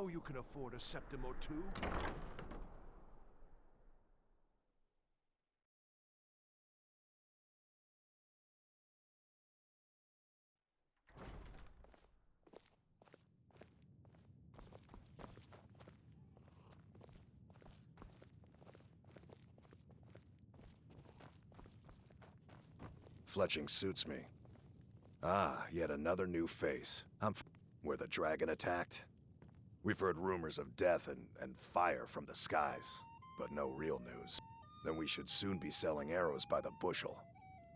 know you can afford a septim or two. Fletching suits me. Ah, yet another new face. Where the dragon attacked? We've heard rumors of death and fire from the skies, but no real news. Then we should soon be selling arrows by the bushel.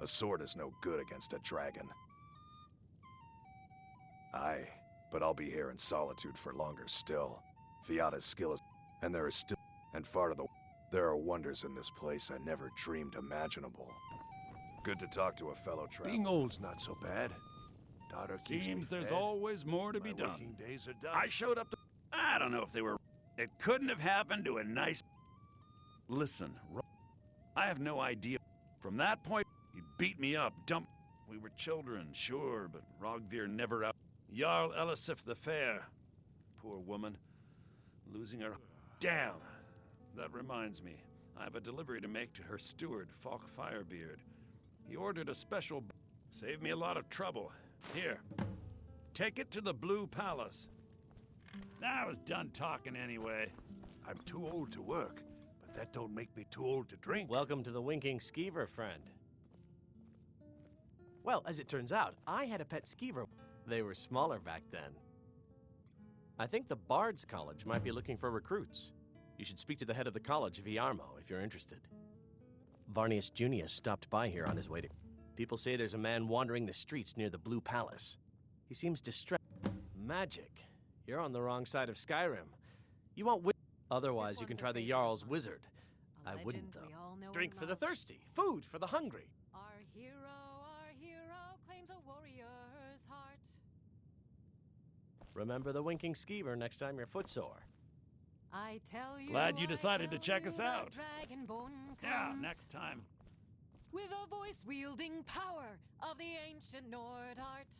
A sword is no good against a dragon. Aye, but I'll be here in solitude for longer still. Fiata's skill is... and there is still... and far to the... There are wonders in this place I never dreamed imaginable. Good to talk to a fellow traveler. Being old's not so bad. Daughter keeps me Seems there's fed. always more to be My done. working days are done. I showed up to... I don't know if they were... It couldn't have happened to a nice... Listen, I have no idea. From that point, he beat me up, dumped... We were children, sure, but Rogvir never out... Jarl Elisif the Fair. Poor woman. Losing her... Damn! That reminds me. I have a delivery to make to her steward, Falk Firebeard. He ordered a special... Saved me a lot of trouble. Here. Take it to the Blue Palace. I was done talking anyway. I'm too old to work, but that don't make me too old to drink. Welcome to the Winking Skeever, friend. Well, as it turns out, I had a pet skeever. They were smaller back then. I think the Bard's College might be looking for recruits. You should speak to the head of the college, Viarmo, if you're interested. Varnius Junius stopped by here on his way to... People say there's a man wandering the streets near the Blue Palace. He seems distressed. Magic. You're on the wrong side of Skyrim. You won't win. Otherwise, you can try the Jarl's Wizard. I wouldn't, though. Drink for the thirsty, food for the hungry. Our hero claims a warrior's heart. Remember the Winking Skeever next time you're footsore. I tell you, Glad you decided to check us out. Dragonborn Yeah, comes next time. with a voice-wielding power of the ancient Nord art.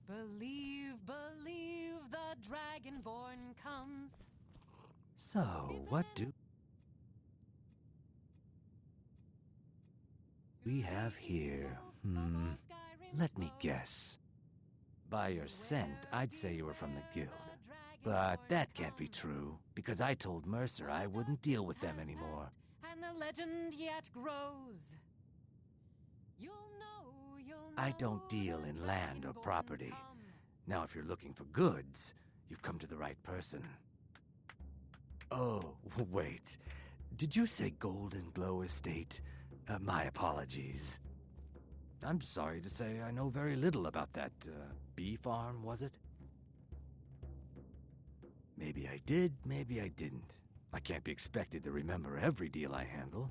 Believe, the Dragonborn comes. So, what do we have here? Let me guess. By your scent, I'd say you were from the guild. But that can't be true, because I told Mercer I wouldn't deal with them anymore. And the legend yet grows. You'll know I don't deal the in land or Dragonborns property. come. Now, if you're looking for goods, you've come to the right person. Oh, wait. Did you say Golden Glow Estate? My apologies. I'm sorry to say I know very little about that, bee farm, was it? Maybe I did, maybe I didn't. I can't be expected to remember every deal I handle.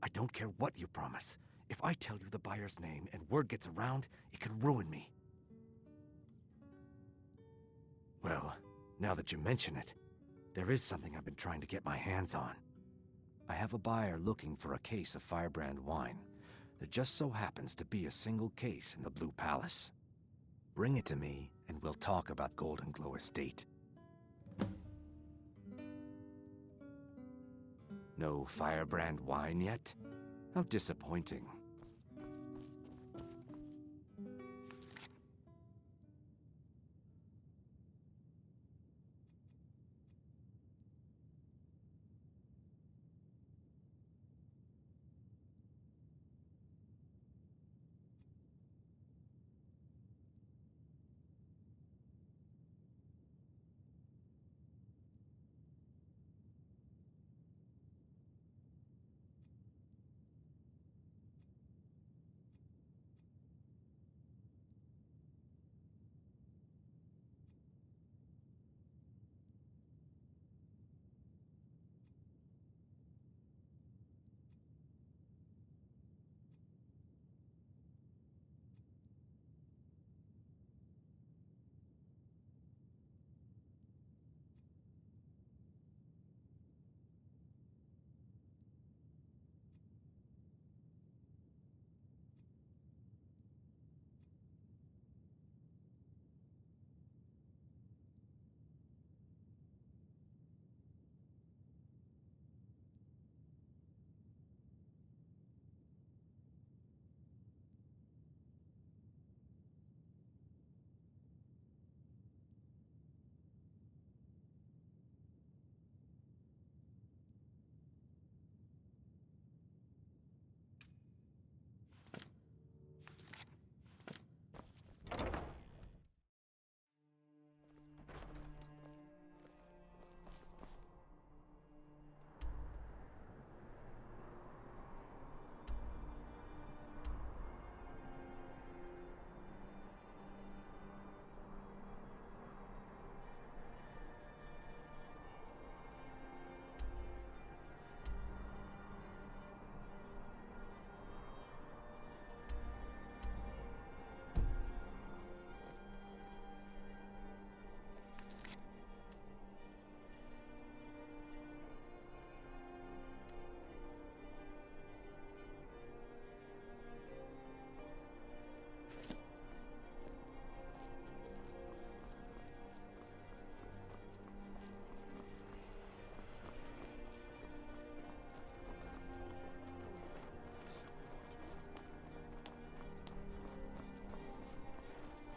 I don't care what you promise. If I tell you the buyer's name and word gets around, it could ruin me. Well, now that you mention it, there is something I've been trying to get my hands on. I have a buyer looking for a case of Firebrand wine. There just so happens to be a single case in the Blue Palace. Bring it to me, and we'll talk about Golden Glow Estate. No Firebrand wine yet? How disappointing.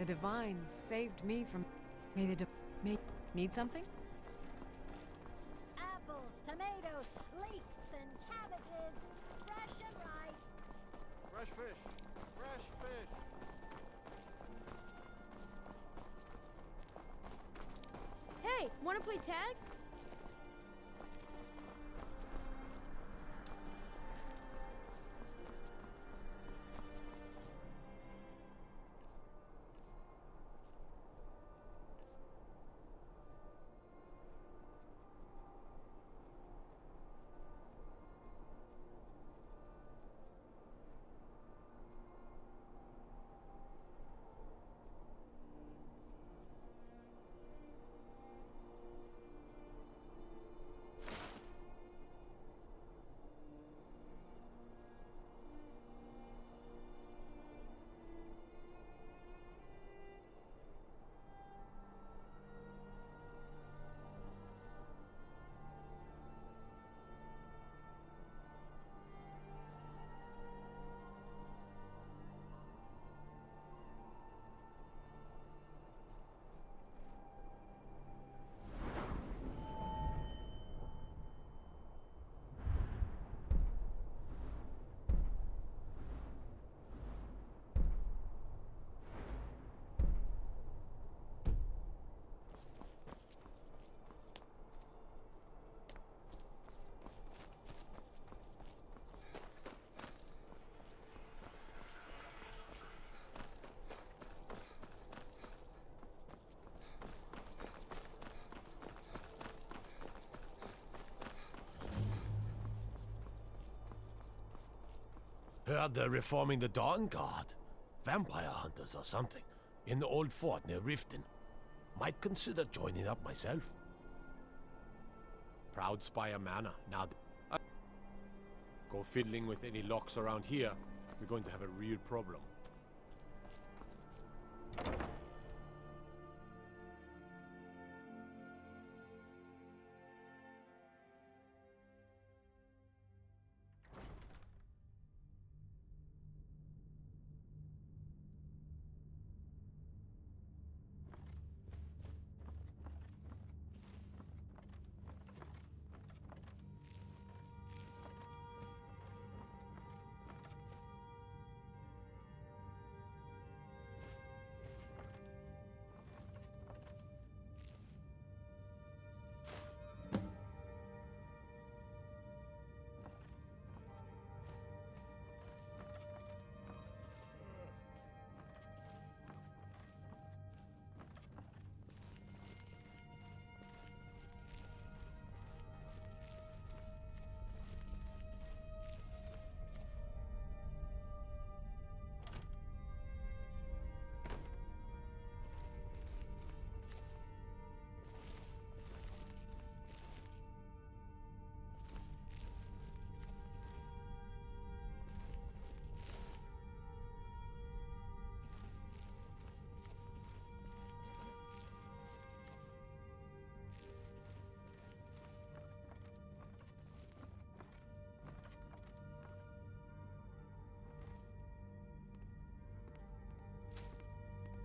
The divines saved me from... May need something? Apples, tomatoes, leeks, and cabbages. Fresh and ripe. Fresh fish! Fresh fish! Hey, wanna play tag? Heard they're reforming the Dawn Guard. Vampire hunters or something. In the old fort near Riften. Might consider joining up myself. Proud Spire Manor. Now, go fiddling with any locks around here. We're going to have a real problem.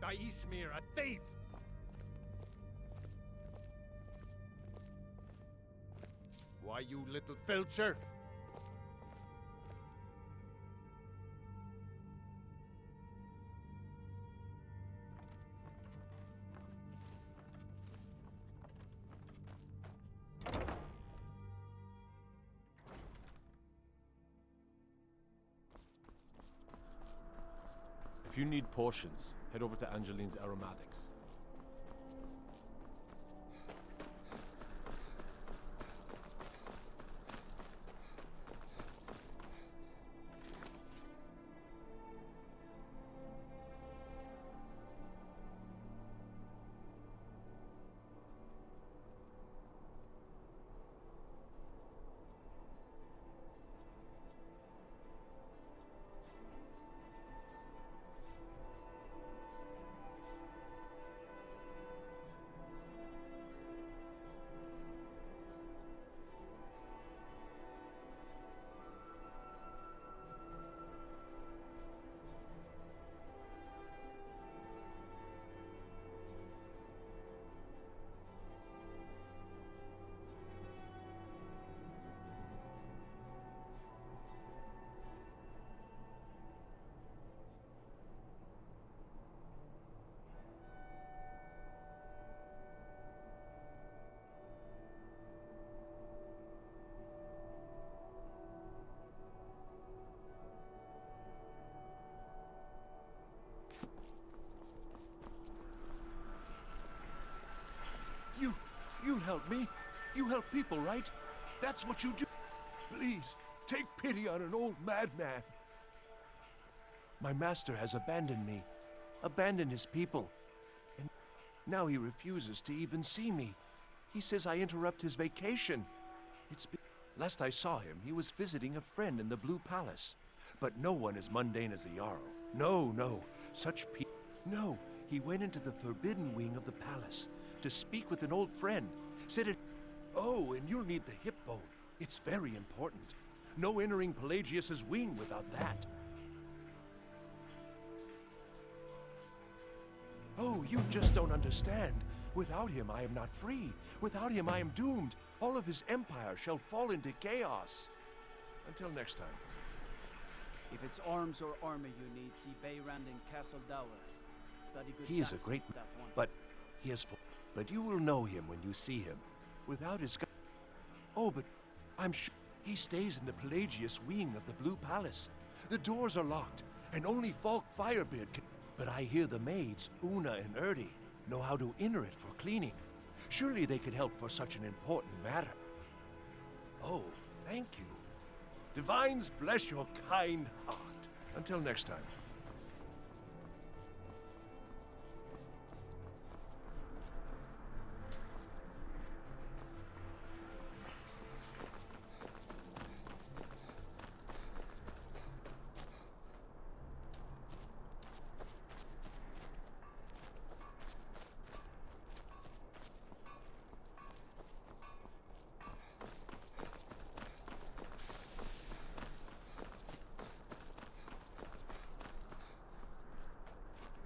Ismir, a thief! Why, you little filcher? If you need potions, head over to Angeline's Aromatics. help me? You help people, right? That's what you do. Please, take pity on an old madman. My master has abandoned me, abandoned his people, and now he refuses to even see me. He says I interrupt his vacation. Last I saw him, he was visiting a friend in the Blue Palace. But no one as mundane as the Jarl. No, no, such people. No, he went into the forbidden wing of the palace to speak with an old friend. Said it. Oh, and you'll need the hip bone. It's very important. No entering Pelagius's wing without that. Oh, you just don't understand. Without him, I am not free. Without him, I am doomed. All of his empire shall fall into chaos. Until next time. If it's arms or armor you need, see Beyrand in Castle Dower. He is a great man, but he has. But you will know him when you see him. Without his. Oh, but I'm sure he stays in the Pelagius wing of the Blue Palace. The doors are locked, and only Falk Firebeard can. But I hear the maids, Una and Erdi, know how to enter it for cleaning. Surely they could help for such an important matter. Oh, thank you. Divines bless your kind heart. Until next time.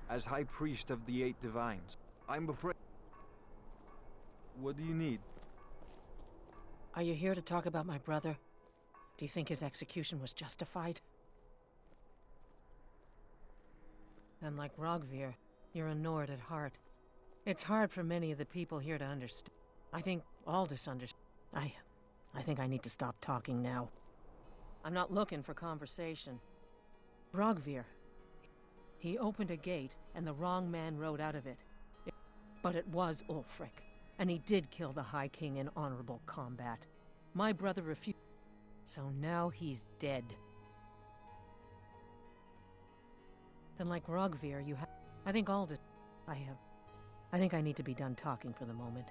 As High Priest of the Eight Divines, I'm afraid... What do you need? Are you here to talk about my brother? Do you think his execution was justified? And like Rogvir, you're a Nord at heart. It's hard for many of the people here to understand. I think Aldous understands. I think I need to stop talking now. I'm not looking for conversation. Rogvir. He opened a gate, and the wrong man rode out of it. But it was Ulfric, and he did kill the High King in honorable combat. My brother refused, so now he's dead. Then like Rogvir, you have... I think Aldous... I think I need to be done talking for the moment.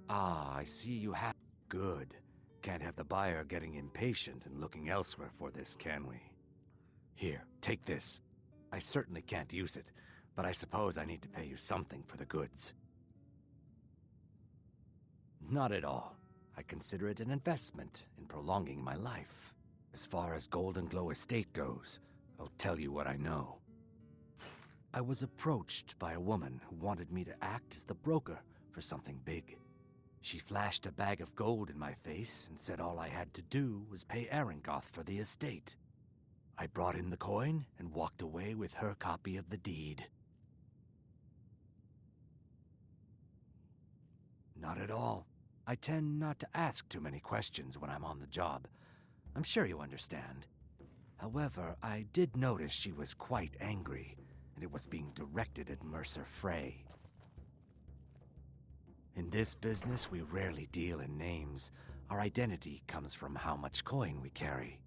Ah, I see you have... Good. Can't have the buyer getting impatient and looking elsewhere for this, can we? Here, take this. I certainly can't use it, but I suppose I need to pay you something for the goods. Not at all. I consider it an investment in prolonging my life. As far as Golden Glow Estate goes, I'll tell you what I know. I was approached by a woman who wanted me to act as the broker for something big. She flashed a bag of gold in my face and said all I had to do was pay Arengoth for the estate. I brought in the coin and walked away with her copy of the deed. Not at all. I tend not to ask too many questions when I'm on the job. I'm sure you understand. However, I did notice she was quite angry, and it was being directed at Mercer Frey. In this business, we rarely deal in names. Our identity comes from how much coin we carry.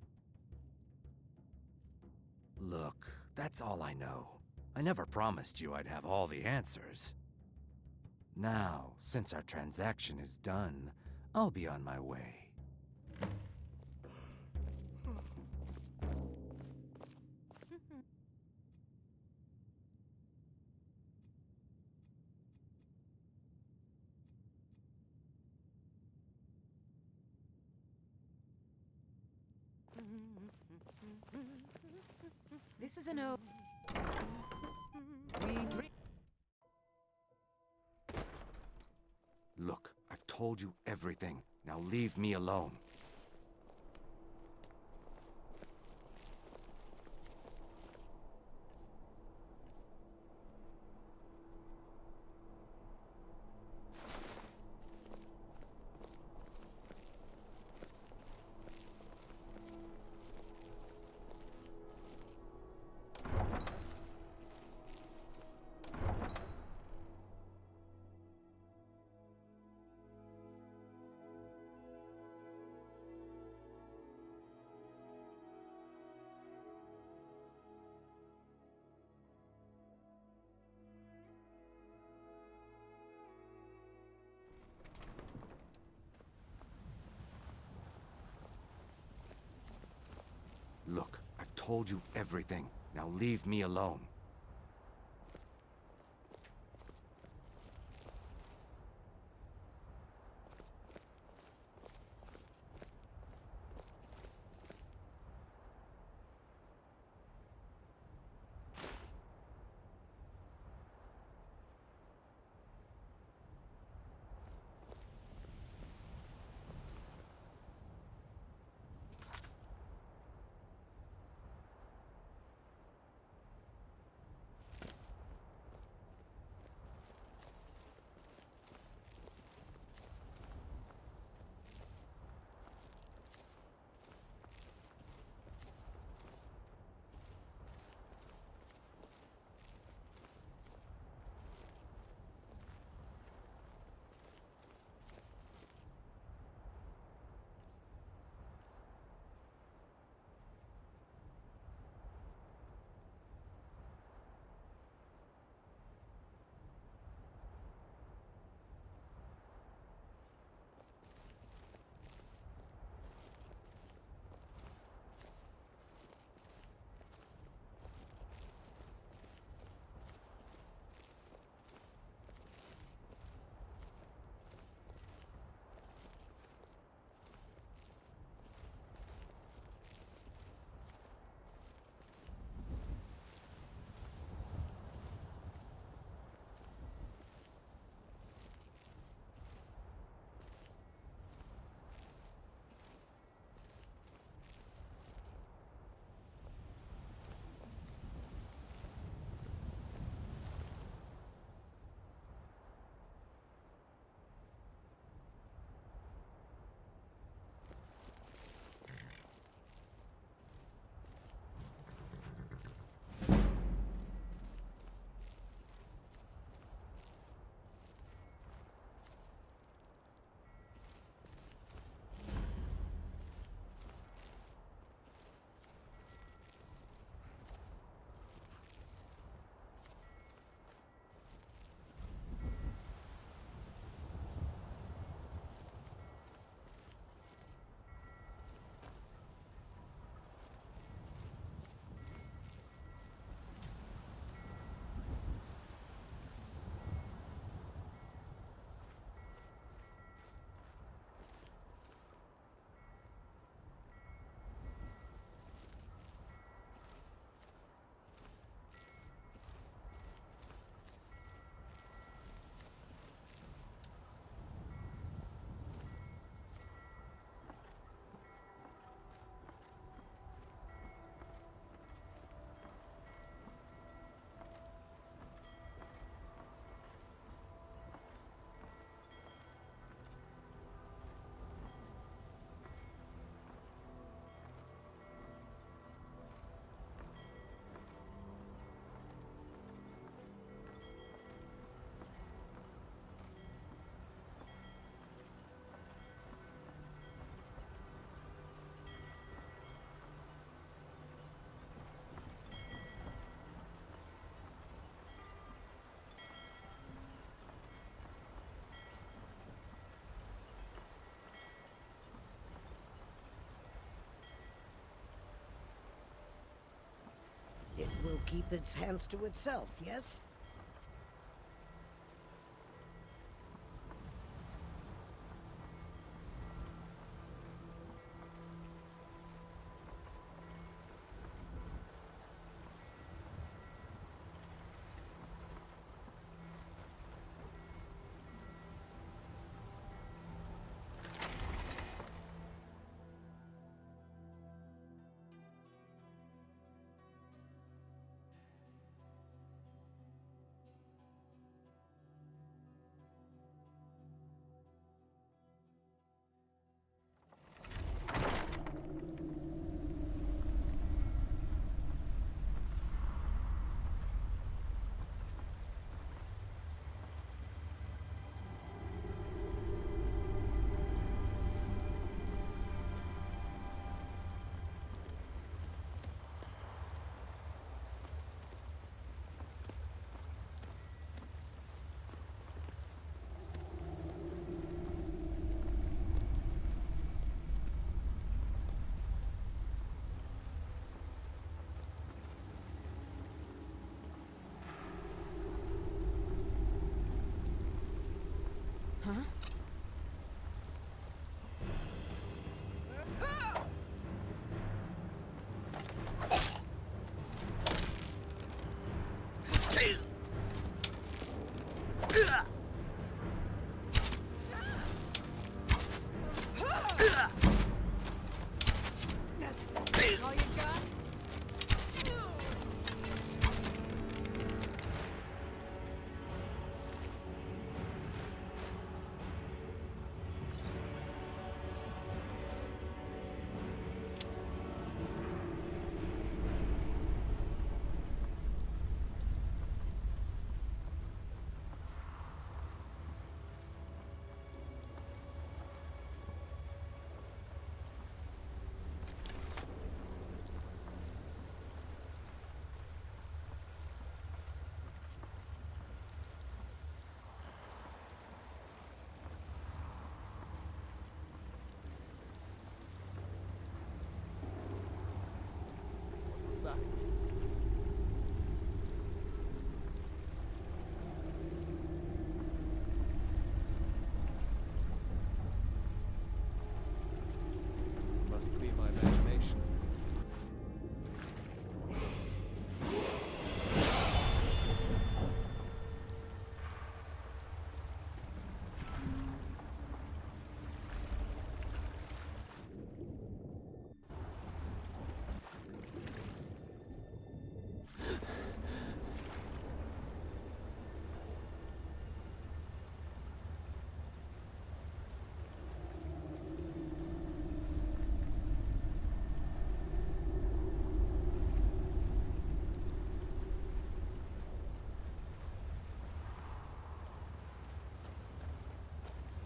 Look, that's all I know. I never promised you I'd have all the answers. Now, since our transaction is done, I'll be on my way. This is an we drink. Look, I've told you everything. Now leave me alone. told you everything. Now leave me alone. It will keep its hands to itself, yes? That's all you got? What's that? Must be my imagination.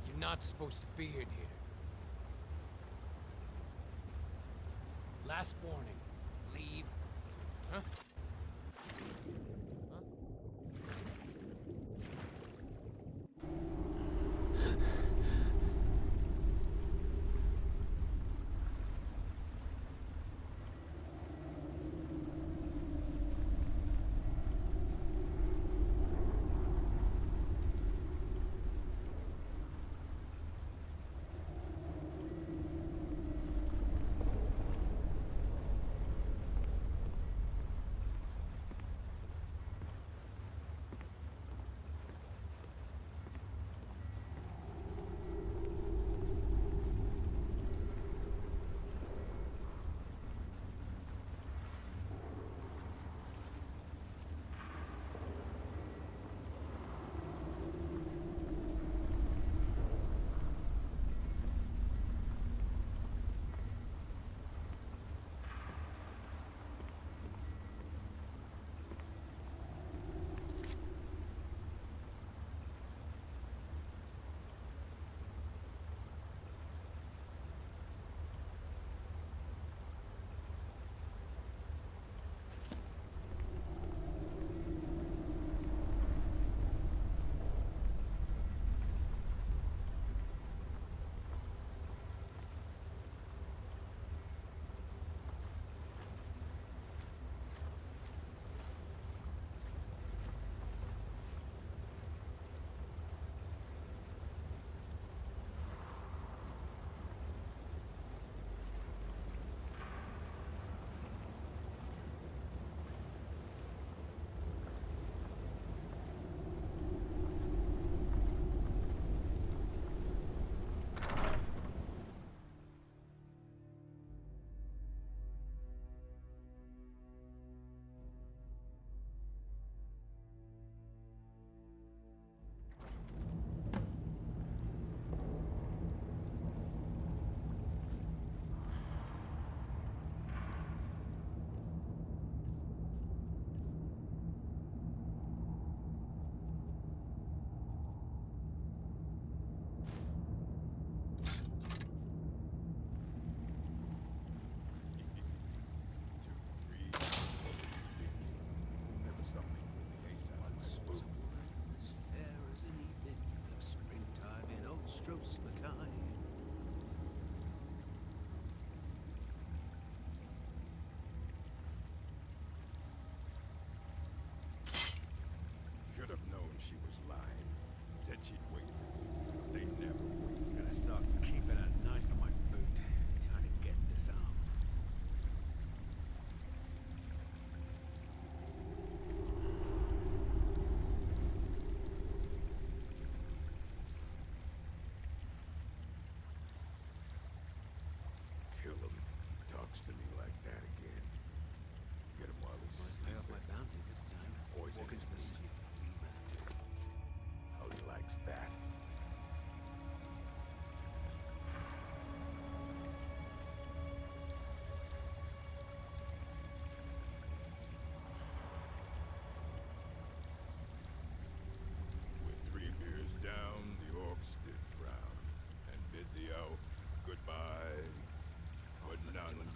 You're not supposed to be in here. Last warning. Leave. Huh?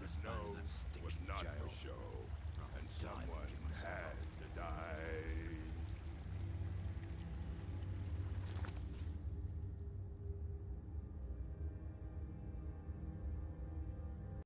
this No, man in that was stinking not jail. for show, I'll and die someone thinking myself had out. to die.